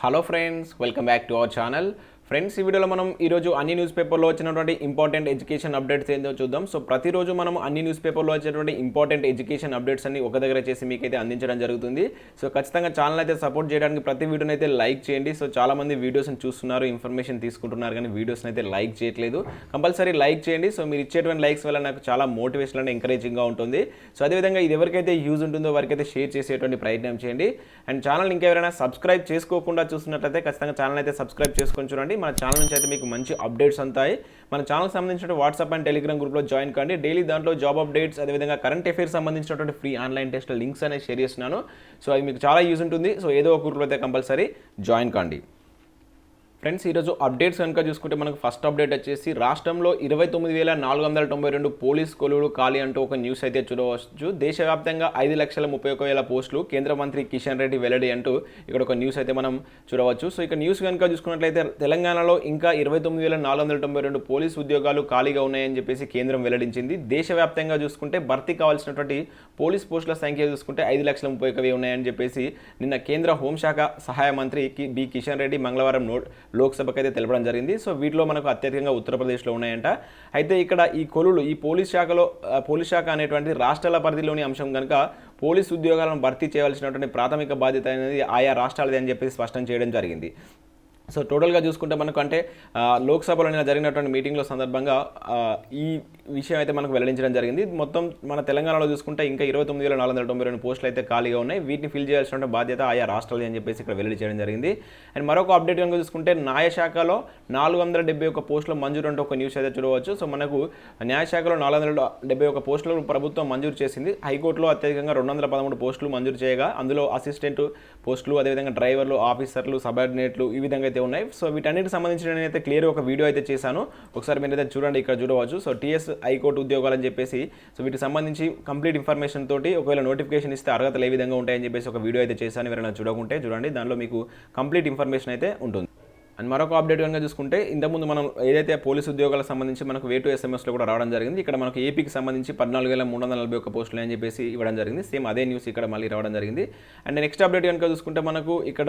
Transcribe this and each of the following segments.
Hello friends, welcome back to our channel. Friends, ఈ వీడియోలో మనం ఈరోజు అన్ని న్యూస్ పేపర్లో వచ్చినటువంటి ఇంపార్టెంట్ ఎడ్యుకేషన్ అప్డేట్స్ ఏందో చూద్దాం. సో ప్రతిరోజు మనం అన్ని న్యూస్ పేపర్లో వచ్చినటువంటి ఇంపార్టెంట్ ఎడ్యుకేషన్ అప్డేట్స్ అన్ని ఒక దగ్గర చేసి మీకైతే అందించడం జరుగుతుంది. సో ఖచ్చితంగా ఛానల్ అయితే సపోర్ట్ చేయడానికి ప్రతి వీడియోని అయితే లైక్ చేయండి. సో చాలామంది వీడియోస్ని చూస్తున్నారు, ఇన్ఫర్మేషన్ తీసుకుంటున్నారు, కానీ వీడియోస్ని అయితే లైక్ చేయట్లేదు. కంపల్సరీ లైక్ చేయండి. సో మీరు ఇచ్చేటువంటి లైక్స్ వల్ల నాకు చాలా మోటివేషన్ అండ్ ఎంకరేజింగ్గా ఉంటుంది. సో అదేవిధంగా ఇది ఎవరికైతే యూజ్ ఉంటుందో వారికైతే షేర్ చేసేటువంటి ప్రయత్నం చేయండి. అండ్ ఛానల్ ఇంకెవరైనా సబ్స్క్రైబ్ చేసుకోకుండా చూస్తున్నట్లయితే ఖచ్చితంగా ఛానల్ అయితే సబ్స్క్రైబ్ చేసుకొని చూడండి. మన ఛానల్ నుంచి అయితే మీకు మంచి అప్డేట్స్ ఉంటాయి. మన ఛానల్కి సంబంధించిన వాట్సాప్ అండ్ టెలిగ్రామ్ గ్రూప్లో జాయిన్ కండి. డైలీ దాంట్లో జాబ్ అప్డేట్స్, అదేవిధంగా కరెంట్ అఫైర్స్ సంబంధించినటువంటి ఫ్రీ ఆన్లైన్ టెస్ట్ లింక్స్ అనేది షేర్ చేస్తున్నాను. సో అది మీకు చాలా యూజ్ ఉంటుంది. సో ఏదో ఒక గ్రూప్లో అయితే కంపల్సరీ జాయిన్ కండి. ఫ్రెండ్స్, ఈరోజు అప్డేట్స్ కనుక చూసుకుంటే మనకు ఫస్ట్ అప్డేట్ వచ్చేసి రాష్ట్రంలో 29,492 పోలీస్ కొలువులు ఖాళీ అంటూ ఒక న్యూస్ అయితే చూడవచ్చు. దేశవ్యాప్తంగా 5,31,000 పోస్టులు కేంద్ర మంత్రి కిషన్ రెడ్డి వెల్లడి అంటూ ఇక్కడ ఒక న్యూస్ అయితే మనం చూడవచ్చు. సో ఇక న్యూస్ కనుక చూసుకున్నట్లయితే తెలంగాణలో ఇంకా 29,492 పోలీస్ ఉద్యోగాలు ఖాళీగా ఉన్నాయని చెప్పేసి కేంద్రం వెల్లడించింది. దేశవ్యాప్తంగా చూసుకుంటే భర్తీ కావాల్సినటువంటి పోలీస్ పోస్టుల సంఖ్య చూసుకుంటే 5,30,000 ఉన్నాయని చెప్పేసి నిన్న కేంద్ర హోంశాఖ సహాయ మంత్రి బి కిషన్ రెడ్డి మంగళవారం లోక్సభకు అయితే తెలపడం జరిగింది. సో వీటిలో మనకు అత్యధికంగా ఉత్తరప్రదేశ్లో ఉన్నాయంట. అయితే ఇక్కడ ఈ కొలువులు ఈ పోలీస్ శాఖ అనేటువంటి రాష్ట్రాల పరిధిలోని అంశం కనుక పోలీస్ ఉద్యోగాలను భర్తీ చేయవలసినటువంటి ప్రాథమిక బాధ్యత అనేది ఆయా రాష్ట్రాలది అని చెప్పేసి స్పష్టం చేయడం జరిగింది. సో టోటల్గా చూసుకుంటే మనకు అంటే లోక్సభలో నిన్న జరిగినటువంటి మీటింగ్లో సందర్భంగా ఈ విషయం అయితే మనకు వెల్లడించడం జరిగింది. మొత్తం మన తెలంగాణలో చూసుకుంటే ఇంకా 29,492 పోస్టులు అయితే ఖాళీగా ఉన్నాయి. వీటిని ఫిల్ చేయాల్సిన బాధ్యత ఆయా రాష్ట్రాలు అని చెప్పేసి ఇక్కడ వెల్లడి చేయడం జరిగింది. అండ్ మరొక అప్డేట్ కనుక చూసుకుంటే న్యాయశాఖలో 471 పోస్టులు మంజూరు అంటూ ఒక న్యూస్ అయితే చూడవచ్చు. సో మనకు న్యాయశాఖలో 471 పోస్టులు ప్రభుత్వం మంజూరు చేసింది. హైకోర్టులో అత్యధికంగా 213 పోస్టులు మంజూరు చేయగా అందులో అసిస్టెంట్ పోస్టులు, అదేవిధంగా డ్రైవర్లు, ఆఫీసర్లు, సబార్డినేట్లు ఈ విధంగా అయితే ఉన్నాయి. సో వీటన్నిటికి సంబంధించిన నేనైతే క్లియర్ ఒక వీడియో అయితే చేశాను. ఒకసారి మీరు అయితే చూడండి, ఇక్కడ చూడవచ్చు. సో టీఎస్ హైకోర్టు ఉద్యోగాలు అని చెప్పేసి సో వీటికి సంబంధించి కంప్లీట్ ఇన్ఫర్మేషన్ తోటి ఒకవేళ నోటిఫికేషన్ ఇస్తే అర్హతలు ఏ విధంగా ఉంటాయని చెప్పేసి ఒక వీడియో అయితే చేశాను. ఎవరైనా చూడకుంటే చూడండి, దానిలో మీకు కంప్లీట్ ఇన్ఫర్మేషన్ అయితే ఉంటుంది. అండ్ మరొక అప్డేట్ కనుక చూసుకుంటే ఇంతకుముందు మనం ఏదైతే పోలీసు ఉద్యోగాలకు సంబంధించి మనకు వే టు ఎస్ఎంఎస్లో కూడా రావడం జరిగింది. ఇక్కడ మనకు ఏపీకి సంబంధించి 14,341 పోస్టులు అని చెప్పేసి ఇవ్వడం జరిగింది. సేమ్ అదే న్యూస్ ఇక్కడ మళ్ళీ రావడం జరిగింది. అండ్ నెక్స్ట్ అప్డేట్ కనుక చూసుకుంటే మనకు ఇక్కడ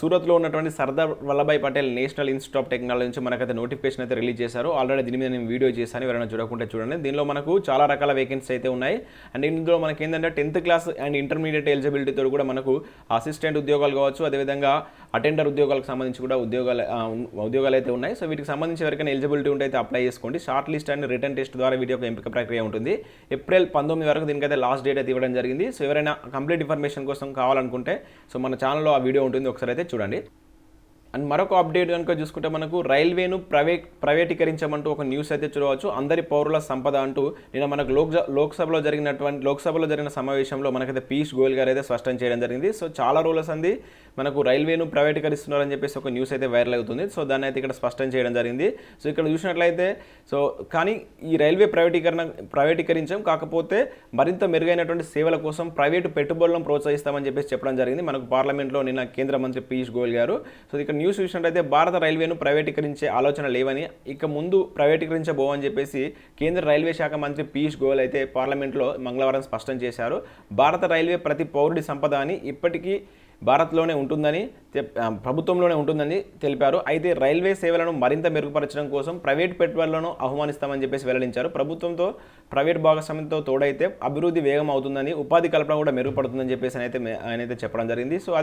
సూరత్లో ఉన్నటువంటి Sardar Vallabhbhai Patel national institute of technology నుంచి మనకైతే నోటిఫికేషన్ అయితే రిలీజ్ చేశారు. ఆల్రెడీ దీని మీద నేను వీడియో చేశాను, ఎవరైనా చూడకుంటే చూడండి. దీనిలో మనకు చాలా రకాల వేకెన్సీ అయితే ఉన్నాయి. అండ్ ఇందులో మనకి ఏంటంటే 10th క్లాస్ అండ్ ఇంటర్మీడియట్ ఎలిజిబిలిటీతో కూడా మనకు అసిస్టెంట్ ఉద్యోగాలు కావచ్చు, అదేవిధంగా అటెండర్ ఉద్యోగాలకు సంబంధించి కూడా ఉద్యోగాలు అయితే ఉన్నాయి. సో వీటికి సంబంధించి ఎవరికైనా ఎలిజిబిలిటీ ఉంటే అయితే అప్లై చేసుకోండి. Short list and return test ద్వారా వీటి యొక్క ఎంపిక ప్రక్రియ ఉంటుంది. ఏప్రిల్ 19 వరకు దీనికైతే లాస్ట్ డేట్ అయితే ఇవ్వడం జరిగింది. సో ఎవరైనా కంప్లీట్ ఇన్ఫర్మేషన్ కోసం కావాలనుకుంటే సో మన ఛానల్లో ఆ వీడియో ఉంటుంది, ఒకసారి అయితే చూడండి. అండ్ మరొక అప్డేట్ కనుక చూసుకుంటే మనకు రైల్వేను ప్రైవేటీకరించమంటూ ఒక న్యూస్ అయితే చూడవచ్చు. అందరి పౌరుల సంపద అంటూ నిన్న మనకు లోక్సభలో జరిగిన సమావేశంలో మనకైతే పీయూష్ గోయల్ గారు అయితే స్పష్టం చేయడం జరిగింది. సో చాలా రోజుల సంది మనకు రైల్వేను ప్రైవేటీకరిస్తున్నారని చెప్పేసి ఒక న్యూస్ అయితే వైరల్ అవుతుంది. సో దాన్ని అయితే ఇక్కడ స్పష్టం చేయడం జరిగింది. సో ఇక్కడ చూసినట్లయితే సో కానీ ఈ రైల్వే ప్రైవేటీకరించాం, కాకపోతే మరింత మెరుగైనటువంటి సేవల కోసం ప్రైవేటు పెట్టుబడులను ప్రోత్సహిస్తామని చెప్పేసి చెప్పడం జరిగింది మనకు పార్లమెంట్లో నిన్న కేంద్ర మంత్రి పీయూష్ గోయల్ గారు. సో ఇక్కడ న్యూస్ చూసినట్లయితే భారత రైల్వేను ప్రైవేటీకరించే ఆలోచన లేవని, ఇక ముందు ప్రైవేటీకరించబోవని చెప్పేసి కేంద్ర రైల్వే శాఖ మంత్రి పీయూష్ గోయల్ అయితే పార్లమెంట్లో మంగళవారం స్పష్టం చేశారు. భారత రైల్వే ప్రతి పౌరుడి సంపద అని, ఇప్పటికీ భారత్లోనే ఉంటుందని ప్రభుత్వంలోనే ఉంటుందని తెలిపారు. అయితే రైల్వే సేవలను మరింత మెరుగుపరచడం కోసం ప్రైవేట్ పెట్టుబడులను ఆహ్వానిస్తామని చెప్పేసి వెల్లడించారు. ప్రభుత్వంతో ప్రైవేట్ భాగస్వామ్యంతో తోడైతే అభివృద్ధి వేగం అవుతుందని, ఉపాధి కల్పన కూడా మెరుగుపడుతుందని చెప్పేసి ఆయనైతే చెప్పడం జరిగింది. సో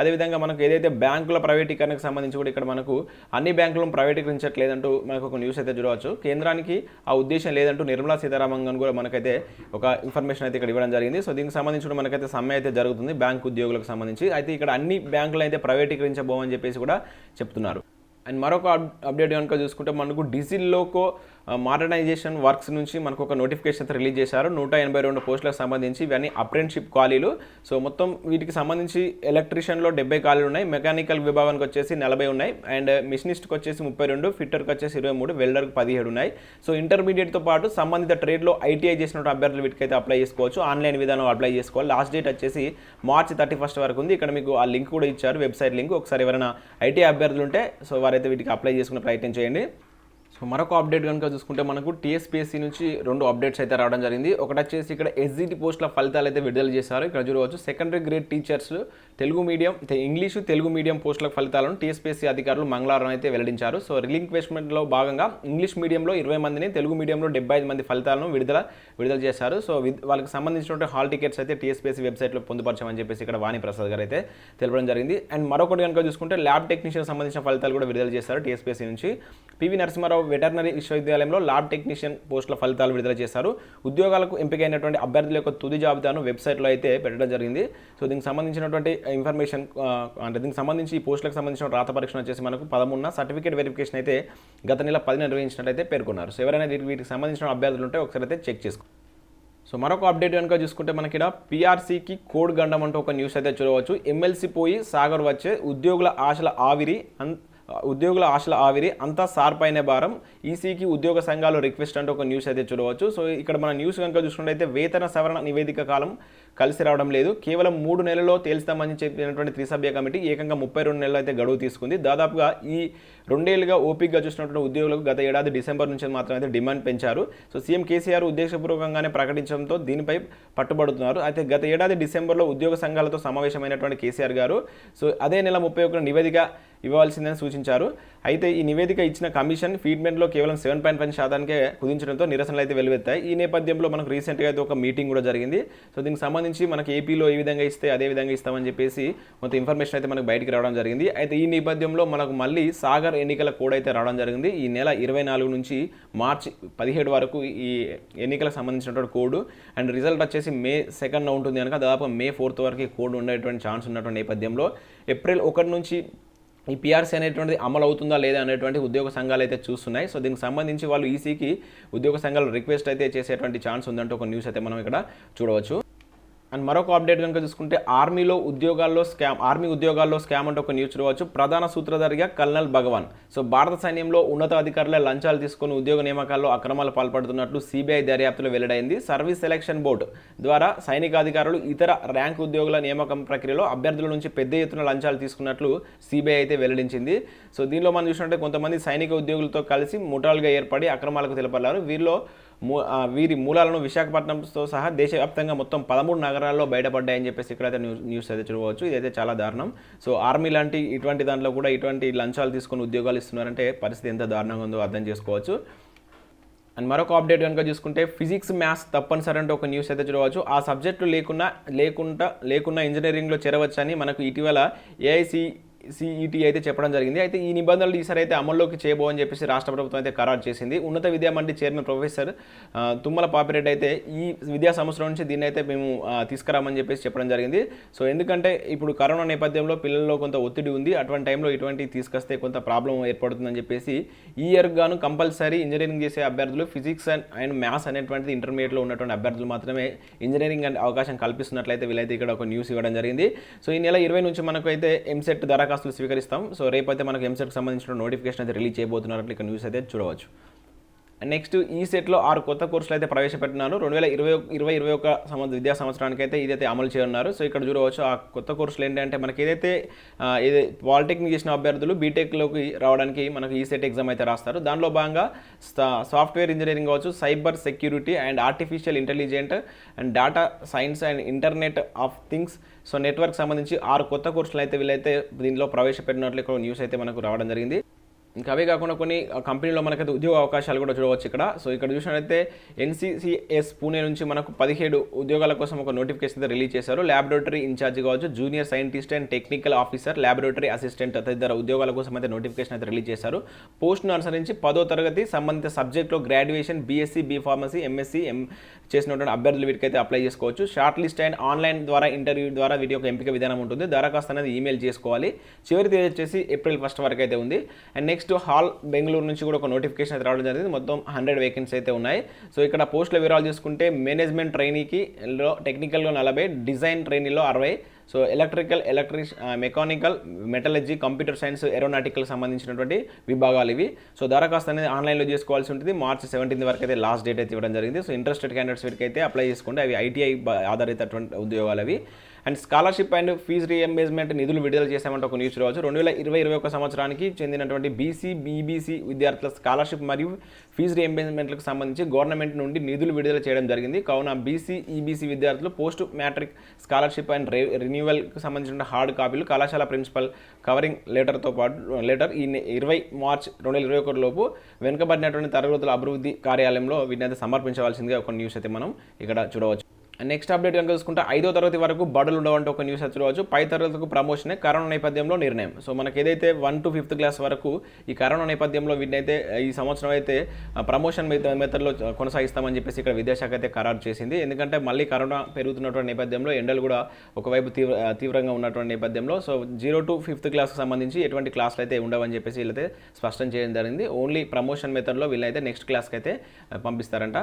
అదేవిధంగా మనకు ఏదైతే బ్యాంకుల ప్రైవేటీకరణకు సంబంధించి కూడా ఇక్కడ మనకు అన్ని బ్యాంకులను ప్రైవేటీకరించట్లేదంటూ మనకు ఒక న్యూస్ అయితే చూడవచ్చు. కేంద్రానికి ఆ ఉద్దేశం లేదంటూ నిర్మలా సీతారామన్ గారు కూడా మనకైతే ఒక ఇన్ఫర్మేషన్ అయితే ఇక్కడ ఇవ్వడం జరిగింది. సో దీనికి సంబంధించి కూడా మనకైతే సమ్మె అయితే జరుగుతుంది బ్యాంకు ఉద్యోగులకు సంబంధించి. అయితే ఇక్కడ అన్ని బ్యాంకులు అయితే ప్రైవేటీకరించబోమని చెప్పేసి కూడా చెప్తున్నారు. అండ్ మరొక అప్డేట్ కనుక చూసుకుంటే మనకు డీజిల్లోకో మోడర్నైజేషన్ వర్క్స్ నుంచి మనకు ఒక నోటిఫికేషన్ రిలీజ్ చేశారు. 182 పోస్టులకు సంబంధించి ఇవన్నీ అప్రెంటిషిప్ ఖాళీలు. సో మొత్తం వీటికి సంబంధించి ఎలక్ట్రీషియన్లో 70 ఖాళీలు ఉన్నాయి, మెకానికల్ విభాగానికి వచ్చేసి 40 ఉన్నాయి, అండ్ మిషనిస్ట్కి వచ్చేసి 32, ఫిట్టర్కి వచ్చేసి 23, వెల్డర్కి 17 ఉన్నాయి. సో ఇంటర్మీడియట్తో పాటు సంబంధిత ట్రేడ్లో ఐటీఐ చేసినట్టు అభ్యర్థులు వీటికైతే అప్లై చేసుకోవచ్చు. ఆన్లైన్ విధానం అప్లై చేసుకోవాలి. లాస్ట్ డేట్ వచ్చేసి మార్చి 31 వరకు ఉంది. ఇక్కడ మీకు ఆ లింక్ కూడా ఇచ్చారు, వెబ్సైట్ లింక్. ఒకసారి ఎవరైనా ఐటీఐ అభ్యర్థులు ఉంటే సో వారైతే వీటికి అప్లై చేసుకునే ప్రయత్నం చేయండి. సో మరొక అప్డేట్ కనుక చూసుకుంటే మనకు టీఎస్పీఎస్సీ నుంచి 2 అప్డేట్స్ అయితే రావడం జరిగింది. ఒకటి వచ్చేసి ఇక్కడ ఎస్జిటి పోస్టుల ఫలితాలు అయితే విడుదల చేశారు. ఇక్కడ చూడవచ్చు secondary grade teachers English Telugu medium పోస్టుల ఫలితాలను టీఎస్పీఎస్సీ అధికారులు మంగళవారం అయితే వెల్లడించారు. సో రిలింక్వెస్ట్మెంట్లో భాగంగా ఇంగ్లీష్ మీడియంలో 20 మందిని, తెలుగు మీడియంలో 75 మంది ఫలితాలను విడుదల చేశారు. సో వాళ్ళకి సంబంధించినటువంటి హాల్ టికెట్స్ అయితే టీఎస్పీఎస్సీ వెబ్సైట్లో పొందుపరచామని చెప్పేసి ఇక్కడ వాణి ప్రసాద్ గారు అయితే తెలపడం జరిగింది. అండ్ మరొకటి కనుక చూసుకుంటే ల్యాబ్ టెక్నీషియన్ సంబంధించిన ఫలితాలు కూడా విడుదల చేశారు టీఎస్పీఎస్సీ నుంచి. పివి నరసింహారావు వెటర్నరీ విశ్వవిద్యాలయంలో ల్యాబ్ టెక్నీషియన్ పోస్టుల ఫలితాలు విడుదల చేశారు. ఉద్యోగాలకు ఎంపికైనటువంటి అభ్యర్థుల యొక్క తుది జాబితాను వెబ్సైట్లో అయితే పెట్టడం జరిగింది. సో దీనికి సంబంధించినటువంటి ఇన్ఫర్మేషన్ అంటే దీనికి సంబంధించి ఈ పోస్టులకు సంబంధించిన రాత పరీక్ష వచ్చేసి మనకు 13న సర్టిఫికేట్ వెరిఫికేషన్ అయితే గత నెల 10 నిర్వహించినట్టయితే పేర్కొన్నారు. సో ఎవరైనా వీటికి సంబంధించిన అభ్యర్థులు ఉంటే ఒకసారి అయితే చెక్ చేసుకో. సో మరొక అప్డేట్ కనుక చూసుకుంటే మనకి ఇక్కడ పీఆర్సీకి కోడ్ గండం అంటూ ఒక న్యూస్ అయితే చూడవచ్చు. ఎమ్మెల్సీ పోయి సాగర్ వచ్చే ఉద్యోగుల ఆశల ఆవిరి అంతా సార్ పైనే భారం, ఈసీకి ఉద్యోగ సంఘాలు రిక్వెస్ట్ అంటూ ఒక న్యూస్ అయితే చూడవచ్చు. సో ఇక్కడ మన న్యూస్ కనుక చూసుకుంటే అయితే వేతన సవరణ నివేదిక కాలం కలిసి రావడం లేదు, కేవలం 3 నెలల్లో తేల్స్తామని చెప్పినటువంటి త్రిసభ్య కమిటీ ఏకంగా 32 నెలలు అయితే గడువు తీసుకుంది. దాదాపుగా ఈ 2 ఏళ్లుగా ఓపికగా చూసినటువంటి ఉద్యోగులకు గత ఏడాది డిసెంబర్ నుంచి మాత్రం అయితే డిమాండ్ పెంచారు. సో సీఎం కేసీఆర్ ఉద్దేశపూర్వకంగానే ప్రకటించడంతో దీనిపై పట్టుబడుతున్నారు. అయితే గత ఏడాది డిసెంబర్లో ఉద్యోగ సంఘాలతో సమావేశమైనటువంటి కేసీఆర్ గారు సో అదే నెల 31 నివేదిక ఇవ్వాల్సిందని సూచించారు. అయితే ఈ నివేదిక ఇచ్చిన కమిషన్ ఫీడ్మెంట్లో కేవలం 7.5% కుదించడంతో నిరసనలు అయితే వెలువెత్తాయి. ఈ నేపథ్యంలో మనకు రీసెంట్గా అయితే ఒక మీటింగ్ కూడా జరిగింది. సో దీనికి సంబంధించి మనకి ఏపీలో ఏ విధంగా ఇస్తే అదే విధంగా ఇస్తామని చెప్పేసి కొంత ఇన్ఫర్మేషన్ అయితే మనకు బయటికి రావడం జరిగింది. అయితే ఈ నేపథ్యంలో మనకు మళ్ళీ సాగర్ ఎన్నికల కోడ్ అయితే రావడం జరిగింది. ఈ నెల 24 నుంచి మార్చి 17 వరకు ఈ ఎన్నికలకు సంబంధించినటువంటి కోడ్ అండ్ రిజల్ట్ వచ్చేసి మే 2న ఉంటుంది కనుక దాదాపు మే 4th వరకు కోడ్ ఉండేటువంటి ఛాన్స్ ఉన్నటువంటి నేపథ్యంలో ఏప్రిల్ 1 నుంచి ఈ పీఆర్సీ అనేటువంటిది అమలు అవుతుందా లేదా అనేటువంటి ఉద్యోగ సంఘాలు అయితే చూస్తున్నాయి. సో దీనికి సంబంధించి వాళ్ళు ఈసీకి ఉద్యోగ సంఘాలు రిక్వెస్ట్ అయితే చేసేటువంటి ఛాన్స్ ఉందంటూ ఒక న్యూస్ అయితే మనం ఇక్కడ చూడవచ్చు. అండ్ మరొక అప్డేట్ కనుక చూసుకుంటే ఆర్మీ ఉద్యోగాల్లో స్కామ్ అంటే ఒక న్యూస్ చూడవచ్చు. ప్రధాన సూత్రధారిగా కల్నల్ భగవాన్. సో భారత సైన్యంలో ఉన్నతాధికారులే లంచాలు తీసుకుని ఉద్యోగ నియామకాల్లో అక్రమాలు పాల్పడుతున్నట్లు సిబిఐ దర్యాప్తులో వెల్లడైంది. సర్వీస్ సెలక్షన్ బోర్డు ద్వారా సైనికాధికారులు ఇతర ర్యాంక్ ఉద్యోగుల నియామకం ప్రక్రియలో అభ్యర్థుల నుంచి పెద్ద ఎత్తున లంచాలు తీసుకున్నట్లు సిబిఐ అయితే వెల్లడించింది. సో దీనిలో మనం చూసినట్టే కొంతమంది సైనిక ఉద్యోగులతో కలిసి ముఠాలుగా ఏర్పడి అక్రమాలకు తెలపన్నారు. వీరి మూలాలను విశాఖపట్నంతో సహా దేశవ్యాప్తంగా మొత్తం 13 నగరాల్లో బయటపడ్డాయని చెప్పేసి ఇక్కడైతే న్యూస్ అయితే చూడవచ్చు. ఇదైతే చాలా దారుణం. సో ఆర్మీ లాంటి ఇటువంటి దాంట్లో కూడా ఇటువంటి లంచాలు తీసుకొని ఉద్యోగాలు ఇస్తున్నారంటే పరిస్థితి ఎంత దారుణంగా ఉందో అర్థం చేసుకోవచ్చు. అండ్ మరొక అప్డేట్ కనుక చూసుకుంటే ఫిజిక్స్ మ్యాథ్స్ తప్పనిసరి అంటే ఒక న్యూస్ అయితే చూడవచ్చు. ఆ సబ్జెక్టు లేకుండా ఇంజనీరింగ్లో చేరవచ్చని మనకు ఇటీవల ఏఐసిఈటి అయితే చెప్పడం జరిగింది. అయితే ఈ నిబంధనలు ఈసారి అయితే అమల్లోకి చేయబోవని చెప్పేసి రాష్ట్ర ప్రభుత్వం అయితే ఖరారు చేసింది. ఉన్నత విద్యా మండలి చైర్మన్ ప్రొఫెసర్ తుమ్మల పాపిరెడ్డి అయితే ఈ విద్యా సంవత్సరం నుంచి దీన్ని అయితే మేము తీసుకురామని చెప్పేసి చెప్పడం జరిగింది. సో ఎందుకంటే ఇప్పుడు కరోనా నేపథ్యంలో పిల్లల్లో కొంత ఒత్తిడి ఉంది, అటువంటి టైంలో ఇటువంటి తీసుకొస్తే కొంత ప్రాబ్లం ఏర్పడుతుందని చెప్పేసి ఈ ఇయర్ గాను కంపల్సరీ ఇంజనీరింగ్ చేసే అభ్యర్థులు ఫిజిక్స్ అండ్ మ్యాథ్స్ అనేటువంటిది ఇంటర్మీడియట్లో ఉన్నటువంటి అభ్యర్థులు మాత్రమే ఇంజనీరింగ్ అవకాశం కల్పిస్తున్నట్లయితే వీళ్ళైతే ఇక్కడ ఒక న్యూస్ ఇవ్వడం జరిగింది. సో ఈ నెల 20 నుంచి మనకు అయితే ఎంసెట్ దరఖాస్తులు స్వీకరిస్తాం. సో రేపైతే మనకు ఎంసెట్కి సంబంధించిన నోటిఫికేషన్ అయితే రిలీజ్ చేయబోతున్నట్లు ఇక న్యూస్ అయితే చూడవచ్చు. అండ్ నెక్స్ట్ ఈ సెట్లో 6 కొత్త కోర్సులు అయితే ప్రవేశపెట్టినారు. 2020-21 విద్యా సంవత్సరానికి అయితే ఇదైతే అమలు చేయనున్నారు. సో ఇక్కడ చూడవచ్చు ఆ కొత్త కోర్సులు ఏంటంటే మనకి ఏదైతే పాలిటెక్నిక్ చేసిన అభ్యర్థులు బీటెక్లోకి రావడానికి మనకు ఈ సెట్ ఎగ్జామ్ అయితే రాస్తారు. దానిలో భాగంగా సాఫ్ట్వేర్ ఇంజనీరింగ్ కావచ్చు, cyber security and artificial intelligent and data science and internet of things so network సంబంధించి 6 కొత్త కోర్సులు అయితే వీళ్ళైతే దీనిలో ప్రవేశపెట్టినట్లు ఇక్కడ న్యూస్ అయితే మనకు రావడం జరిగింది. ఇంకా అవే కాకుండా కొన్ని కంపెనీలో మనకైతే ఉద్యోగ అవకాశాలు కూడా చూడవచ్చు ఇక్కడ. సో ఇక్కడ చూసినట్లయితే ఎన్సీసీఎస్ పూణే నుంచి మనకు 17 ఉద్యోగాల కోసం ఒక నోటిఫికేషన్ అయితే రిలీజ్ చేశారు. ల్యాబొరేటరీ ఇన్ఛార్జ్ కావచ్చు, junior scientist and technical officer, laboratory assistant తదితర ఉద్యోగాల కోసం అయితే నోటిఫికేషన్ అయితే రిలీజ్ చేశారు. పోస్ట్ను అనుసరించి 10వ తరగతి సంబంధిత సబ్జెక్ట్లో గ్రాడ్యుయేషన్, బీఎస్సీ, బీఫార్మసీ, ఎంఎస్సీ చేసినటువంటి అభ్యర్థులు వీటికైతే అప్లై చేసుకోవచ్చు. షార్ట్ లిస్ట్ అండ్ ఆన్లైన్ ద్వారా ఇంటర్వ్యూ ద్వారా వీటి యొక్క ఎంపిక విధానం ఉంటుంది. దరఖాస్తు అనేది ఈమెయిల్ చేసుకోవాలి. చివరి తేదీ వచ్చేసి ఏప్రిల్ 1 వరకు అయితే ఉంది. అండ్ నెక్స్ట్ హాల్ బెంగళూరు నుంచి కూడా ఒక నోటిఫికేషన్ అయితే రావడం జరిగింది. మొత్తం 100 వేకెన్సీ అయితే ఉన్నాయి. సో ఇక్కడ పోస్టుల వివరాలు చూసుకుంటే మేనేజ్మెంట్ ట్రైనీకి టెక్నికల్లో 40, డిజైన్ ట్రైనీలో 60, so mechanical, metallurgy, computer science, aeronautical సంబంధించినటువంటి విభాగాలు ఇవి. సో దరఖాస్తు అనేది ఆన్లైన్లో చేసుకోవాల్సి ఉంటుంది. మార్చి 17 వరకు అయితే లాస్ట్ డేట్ అయితే ఇవ్వడం జరిగింది. సో ఇంట్రెస్టెడ్ క్యాండిడేట్స్ వీటికి అయితే అప్లై చేసుకుంటే అవి ఐటీఐ ఆధారితటువంటి ఉద్యోగాలు అవి. And scholarship and fee reimbursement నిధులు విడుదల చేశామంటే ఒక న్యూస్ రావచ్చు. 2020-21 సంవత్సరానికి చెందినటువంటి బీసీ, బీబీసీ విద్యార్థుల స్కాలర్షిప్ మరియు ఫీజు రీఎంబర్స్మెంట్లకు సంబంధించి గవర్నమెంట్ నుండి నిధులు విడుదల చేయడం జరిగింది. కావున బీసీ, ఈబీసీ విద్యార్థులు పోస్ట్ మ్యాట్రిక్ స్కాలర్షిప్ అండ్ రెన్యువల్కి సంబంధించిన హార్డ్ కాపీలు కళాశాల ప్రిన్సిపల్ కవరింగ్ లెటర్తో పాటు ఈ 20 మార్చ్ 2021 లోపు వెనుకబడినటువంటి తరగతుల అభివృద్ధి కార్యాలయంలో వీటిని సమర్పించవలసిందిగా ఒక న్యూస్ అయితే మనం ఇక్కడ చూడవచ్చు. నెక్స్ట్ అప్డేట్ కనుక చూసుకుంటే 5వ తరగతి వరకు బడులు ఉండవంటే ఒక న్యూస్ చూడవచ్చు. పై తరగతులకు ప్రమోషనే కరోనా నేపథ్యంలో నిర్ణయం. సో మనకి ఏదైతే 1 to 5th క్లాస్ వరకు ఈ కరోనా నేపథ్యంలో వీటినైతే ఈ సంవత్సరం అయితే ప్రమోషన్ మెథడ్లో కొనసాగిస్తామని చెప్పేసి ఇక్కడ విద్యాశాఖ అయితే ఖరారు చేసింది. ఎందుకంటే మళ్ళీ కరోనా పెరుగుతున్నటువంటి నేపథ్యంలో ఎండలు కూడా ఒకవైపు తీవ్రంగా ఉన్నటువంటి నేపథ్యంలో సో 0 to 5th క్లాస్కి సంబంధించి ఎటువంటి క్లాసులు అయితే ఉండవని చెప్పేసి వీళ్ళైతే స్పష్టం చేయడం జరిగింది. ఓన్లీ ప్రమోషన్ మెథడ్లో వీళ్ళైతే నెక్స్ట్ క్లాస్కి అయితే పంపిస్తారంట.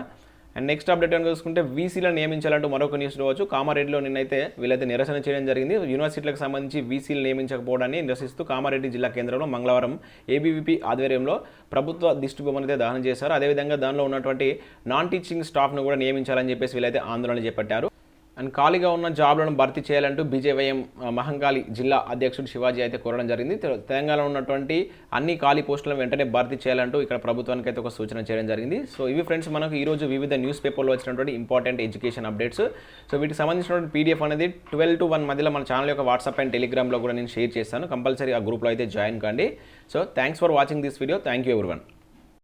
అండ్ నెక్స్ట్ అప్డేట్ అని చూసుకుంటే వీసీలను నియమించాలంటూ మరొక న్యూస్ రావచ్చు. కామారెడ్డిలో నిన్నైతే వీళ్ళైతే నిరసన చేయడం జరిగింది. యూనివర్సిటీలకు సంబంధించి వీసీలు నియమించకపోవడాన్ని నిరసిస్తూ కామారెడ్డి జిల్లా కేంద్రంలో మంగళవారం ఏబీవీపీ ఆధ్వర్యంలో ప్రభుత్వ దిష్టి బొమ్మను అయితే దహనం చేశారు. అదేవిధంగా దానిలో ఉన్నటువంటి నాన్ టీచింగ్ స్టాఫ్ను కూడా నియమించాలని చెప్పేసి వీళ్ళైతే ఆందోళన చేపట్టారు. అండ్ ఖాళీగా ఉన్న జాబ్లను భర్తీ చేయాలంటూ బీజేవైఎం మహంకాళి జిల్లా అధ్యక్షుడు శివాజీ అయితే కోరడం జరిగింది. తెలంగాణలో ఉన్నటువంటి అన్ని ఖాళీ పోస్టులను వెంటనే భర్తీ చేయాలంటూ ఇక్కడ ప్రభుత్వానికి అయితే ఒక సూచన చేయడం జరిగింది. సో ఇవి ఫ్రెండ్స్ మనకు ఈరోజు వివిధ న్యూస్ పేపర్లో వచ్చినటువంటి ఇంపార్టెంట్ ఎడ్యుకేషన్ అప్డేట్స్. సో వీటికి సంబంధించినటువంటి పీడిఎఫ్ అనేది 12 to 1 మధ్యలో మన ఛానల్ యొక్క వాట్సాప్ అండ్ టెలిగ్రామ్లో కూడా నేను షేర్ చేస్తాను. కంపల్సరీ ఆ గ్రూప్లో అయితే జాయిన్ కండి. So thanks for watching this video. Thank you everyone.